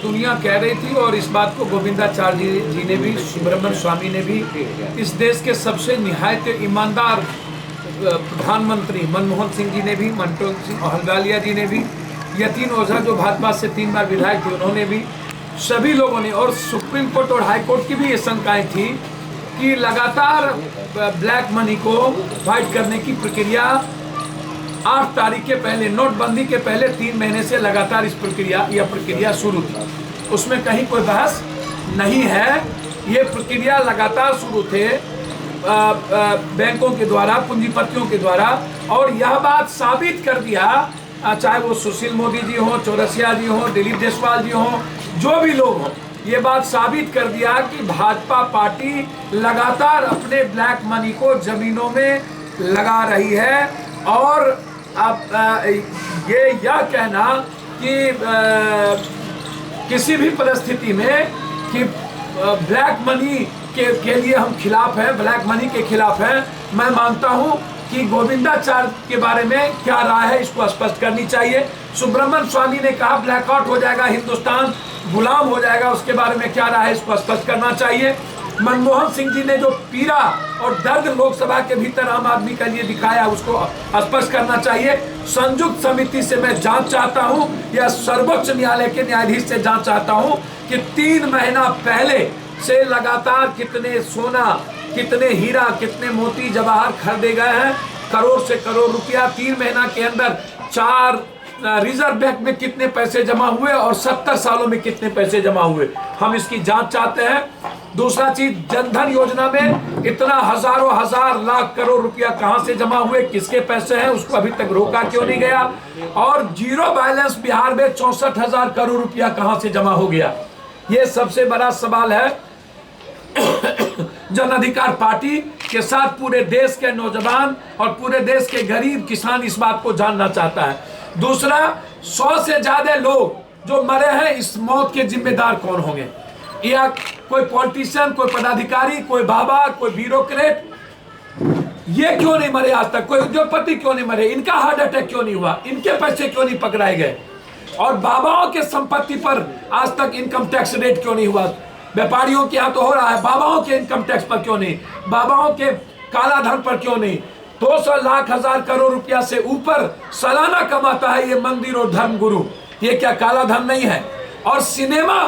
दुनिया कह रही थी और इस बात को गोविंदाचार्य जी ने भी, सुब्रमण्यम स्वामी ने भी, इस देश के सबसे निहायत ईमानदार प्रधानमंत्री मनमोहन सिंह जी ने भी, मंटोल सिंह अहलुवालिया जी ने भी, यतीन ओझा जो भाजपा से 3 बार विधायक थे उन्होंने भी, सभी लोगों ने, और सुप्रीम कोर्ट और हाई कोर्ट की भी ये शंकाएं थी कि लगातार ब्लैक मनी को फाइट करने की प्रक्रिया 8 तारीख के पहले, नोटबंदी के पहले 3 महीने से लगातार इस प्रक्रिया शुरू थी। उसमें कहीं कोई बहस नहीं है। ये प्रक्रिया लगातार शुरू थे बैंकों के द्वारा, पूंजीपतियों के द्वारा, और यह बात साबित कर दिया, चाहे वो सुशील मोदी जी हों, चौरसिया जी हों, दिलीप जायसवाल जी हों, जो भी लोग हों, ये बात साबित कर दिया कि भाजपा पार्टी लगातार अपने ब्लैक मनी को जमीनों में लगा रही है। और अब यह कहना कि किसी भी परिस्थिति में कि ब्लैक मनी के लिए हम खिलाफ हैं, ब्लैक मनी के खिलाफ हैं, मैं मानता हूं कि गोविंदाचार्य के बारे में क्या राय है इसको स्पष्ट करनी चाहिए। सुब्रमण्यम स्वामी ने कहा ब्लैकआउट हो जाएगा, हिंदुस्तान गुलाम हो जाएगा, उसके बारे में क्या राय है इसको स्पष्ट करना चाहिए। मनमोहन सिंह जी ने जो पीड़ा और दर्द लोकसभा के भीतर आम आदमी के लिए दिखाया उसको स्पष्ट करना चाहिए। संयुक्त समिति से मैं जांच चाहता हूं, या सर्वोच्च न्यायालय के न्यायाधीश से जांच चाहता हूं कि 3 महीना पहले से लगातार कितने सोना, कितने हीरा, कितने मोती जवाहर खरीदे गए हैं, करोड़ से करोड़ रुपया। 3 महीना के अंदर 4 रिजर्व बैंक में कितने पैसे जमा हुए और 70 सालों में कितने पैसे जमा हुए, हम इसकी जांच चाहते हैं। दूसरा चीज, जनधन योजना में इतना हजारों हजार लाख करोड़ रुपया कहां से जमा हुए, किसके पैसे हैं, उसको अभी तक रोका क्यों नहीं गया। और जीरो बैलेंस बिहार में 64,000 करोड़ रुपया कहां से जमा हो गया, ये सबसे बड़ा सवाल है। जन अधिकार पार्टी के साथ पूरे देश के नौजवान और पूरे देश के गरीब किसान इस बात को जानना चाहता है। दूसरा, 100 से ज्यादा लोग जो मरे हैं, इस मौत के जिम्मेदार कौन होंगे, या कोई पॉलिटिशियन, कोई पदाधिकारी, कोई बाबा, कोई ब्यूरोक्रेट, ये क्यों नहीं मरे आज तक, कोई उद्योगपति क्यों नहीं मरे, इनका हार्ट अटैक क्यों नहीं हुआ, इनके पैसे क्यों नहीं पकड़ाए गए, और बाबाओं के संपत्ति पर आज तक इनकम टैक्स रेट क्यों नहीं हुआ। व्यापारियों के यहाँ तो हो रहा है, बाबाओं के इनकम टैक्स पर क्यों नहीं, बाबाओं के काला धन पर क्यों नहीं। 200 लाख हजार करोड़ रुपया से ऊपर सालाना कमाता है ये मंदिर और धर्म गुरु, ये क्या काला धन नहीं है। और सिनेमा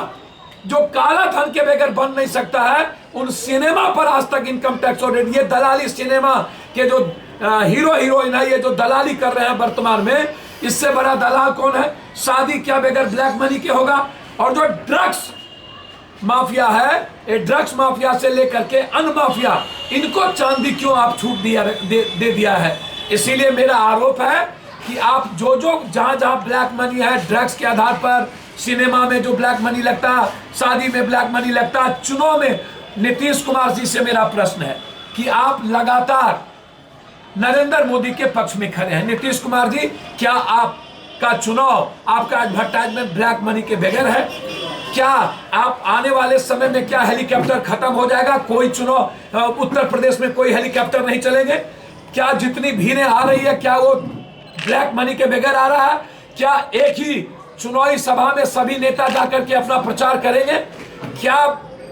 जो काला धन के बगैर बन नहीं सकता है, उन सिनेमा पर आज तक इनकम टैक्स और ये दलाली सिनेमा के जो हीरो हीरोइन है, ये जो दलाली कर रहे हैं वर्तमान में, इससे बड़ा दलाल कौन है। शादी क्या बगैर ब्लैक मनी के होगा। और जो ड्रग्स माफिया है, ये ड्रग्स माफिया से लेकर के अन्य माफिया, इनको चांदी क्यों आप छूट दे दिया है। इसीलिए मेरा आरोप है कि आप जो जहां जहां ब्लैक मनी है, ड्रग्स के आधार पर, सिनेमा में जो ब्लैक मनी लगता, शादी में ब्लैक मनी लगता, चुनाव में, नीतीश कुमार जी से मेरा प्रश्न है कि आप लगातार नरेंद्र मोदी के पक्ष में खड़े हैं। नीतीश कुमार जी, क्या आपका चुनाव, आपका एडवर्टाइजमेंट ब्लैक मनी के बगैर है? क्या आप आने वाले समय में, क्या हेलीकॉप्टर खत्म हो जाएगा, कोई चुनाव उत्तर प्रदेश में कोई हेलीकॉप्टर नहीं चलेंगे? क्या जितनी भीड़ें आ रही है, क्या वो ब्लैक मनी के बगैर आ रहा है? क्या एक ही चुनावी सभा में सभी नेता जाकर के अपना प्रचार करेंगे? क्या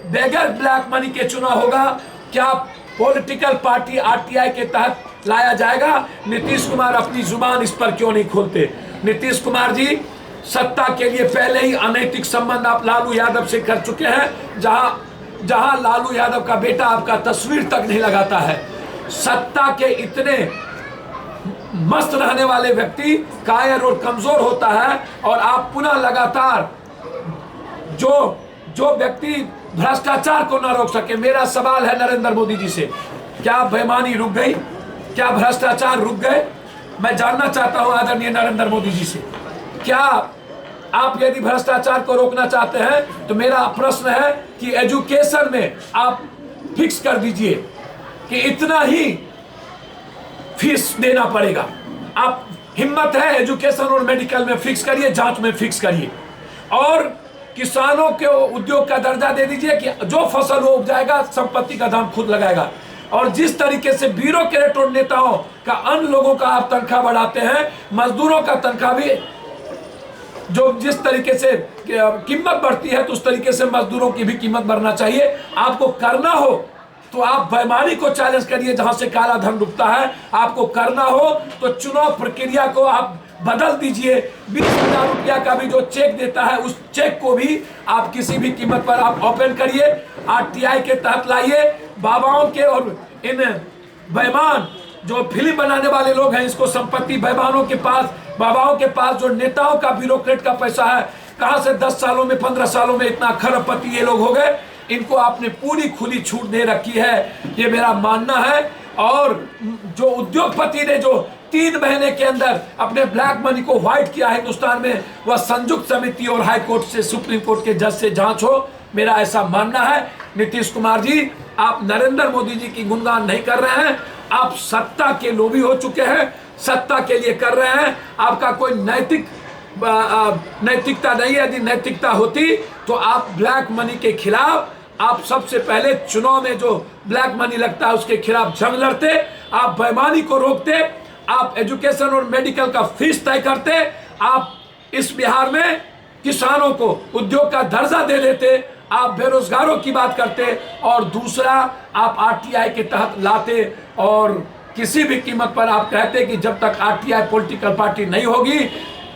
बगैर ब्लैक मनी के चुनाव होगा? क्या पॉलिटिकल पार्टी आरटीआई के तहत लाया जाएगा? नीतीश कुमार अपनी जुबान इस पर क्यों नहीं खोलते? नीतीश कुमार जी, सत्ता के लिए पहले ही अनैतिक संबंध आप लालू यादव से कर चुके हैं, जहां लालू यादव का बेटा आपका तस्वीर तक नहीं लगाता है। सत्ता के इतने मस्त रहने वाले व्यक्ति कायर और कमजोर होता है, और आप पुनः लगातार जो व्यक्ति भ्रष्टाचार को न रोक सके। मेरा सवाल है नरेंद्र मोदी जी से, क्या बेईमानी रुक गई? क्या भ्रष्टाचार रुक गए? मैं जानना चाहता हूं आदरणीय नरेंद्र मोदी जी से, क्या आप यदि भ्रष्टाचार को रोकना चाहते हैं तो मेरा प्रश्न है कि एजुकेशन में आप फिक्स कर दीजिए कि इतना ही फीस देना पड़ेगा। आप हिम्मत है एजुकेशन और मेडिकल में फिक्स करिए, जांच में फिक्स करिए, और किसानों के उद्योग का दर्जा दे दीजिए कि जो फसल वो उपजाएगा संपत्ति का दाम खुद लगाएगा। और जिस तरीके से ब्यूरोक्रेट और नेताओं का, अन्य लोगों का आप तनख्वाह बढ़ाते हैं, मजदूरों का तनख्वाह भी जो जिस तरीके से कीमत बढ़ती है तो उस तरीके से मजदूरों की भी कीमत बढ़ना चाहिए। आपको करना हो तो आप बेईमानी को चैलेंज करिए, जहां से काला धन डूबता है। आपको करना हो तो चुनाव प्रक्रिया को आप बदल दीजिए। 20,000 रुपया का भी जो चेक देता है उस चेक को भी आप किसी भी कीमत पर आप ओपन करिए, आरटीआई के तहत लाइए। बाबाओं के और इन बेईमान जो फिल्म बनाने वाले लोग हैं, इसको संपत्ति बेईमानों के पास, बाबाओं के पास जो नेताओं का ब्यूरोक्रेट का पैसा है, कहां से 10 सालों में 15 सालों में इतना खरबपति ये लोग हो गए। इनको आपने पूरी खुली छूट दे रखी है, ये मेरा मानना है। और जो उद्योगपति ने जो 3 महीने के अंदर अपने ब्लैक मनी को व्हाइट किया हिंदुस्तान में, वह संयुक्त समिति और हाई कोर्ट से, सुप्रीम कोर्ट के जज से जांच हो, मेरा ऐसा मानना है। नीतीश कुमार जी, आप नरेंद्र मोदी जी की गुणगान नहीं कर रहे हैं, आप सत्ता के लोभी हो चुके हैं, सत्ता के लिए कर रहे हैं। आपका कोई नैतिकता नहीं है। यदि नैतिकता होती तो आप ब्लैक मनी के खिलाफ, आप सबसे पहले चुनाव में जो ब्लैक मनी लगता है उसके खिलाफ जंग लड़ते, आप बेईमानी को रोकते, आप एजुकेशन और मेडिकल का फीस तय करते, आप इस बिहार में किसानों को उद्योग का दर्जा दे देते, आप बेरोजगारों की बात करते, और दूसरा आप आरटीआई के तहत लाते और किसी भी कीमत पर आप कहते कि जब तक आरटीआई पॉलिटिकल पार्टी नहीं होगी,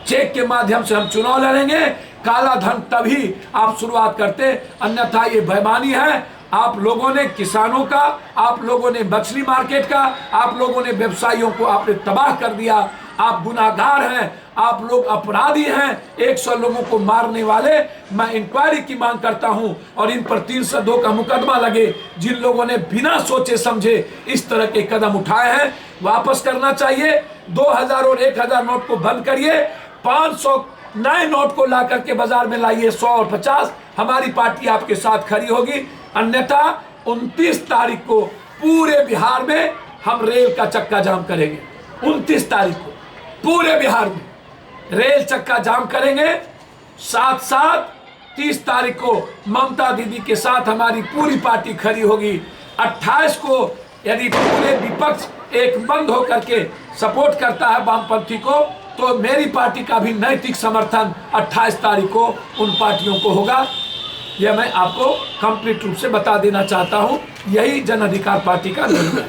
चेक के माध्यम से हम चुनाव लड़ेंगे। काला धन तभी आप शुरुआत करते, अन्यथा ये बेईमानी है। आप लोगों ने किसानों का, आप लोगों ने मछली मार्केट का, आप लोगों ने व्यवसायियों को आपने तबाह कर दिया। आप गुनाहगार हैं, आप लोग अपराधी हैं, 100 लोगों को मारने वाले। मैं इंक्वायरी की मांग करता हूं और इन पर 302 का मुकदमा लगे। जिन लोगों ने बिना सोचे समझे इस तरह के कदम उठाए हैं, वापस करना चाहिए। 2000 और 1000 नोट को बंद करिए, 500 नए नोट को ला करके बाजार में लाइए, 100 और 50। हमारी पार्टी आपके साथ खड़ी होगी। अन्यथा 29 तारीख को पूरे बिहार में हम रेल का चक्का जाम करेंगे। 29 तारीख को पूरे बिहार में रेल चक्का जाम करेंगे। साथ साथ 30 तारीख को ममता दीदी के साथ हमारी पूरी पार्टी खड़ी होगी। 28 को यदि पूरे विपक्ष एक मंद होकर के सपोर्ट करता है वामपंथी को, तो मेरी पार्टी का भी नैतिक समर्थन 28 तारीख को उन पार्टियों को होगा। यह मैं आपको कंप्लीट रूप से बता देना चाहता हूं। यही जन अधिकार पार्टी का निर्णय है।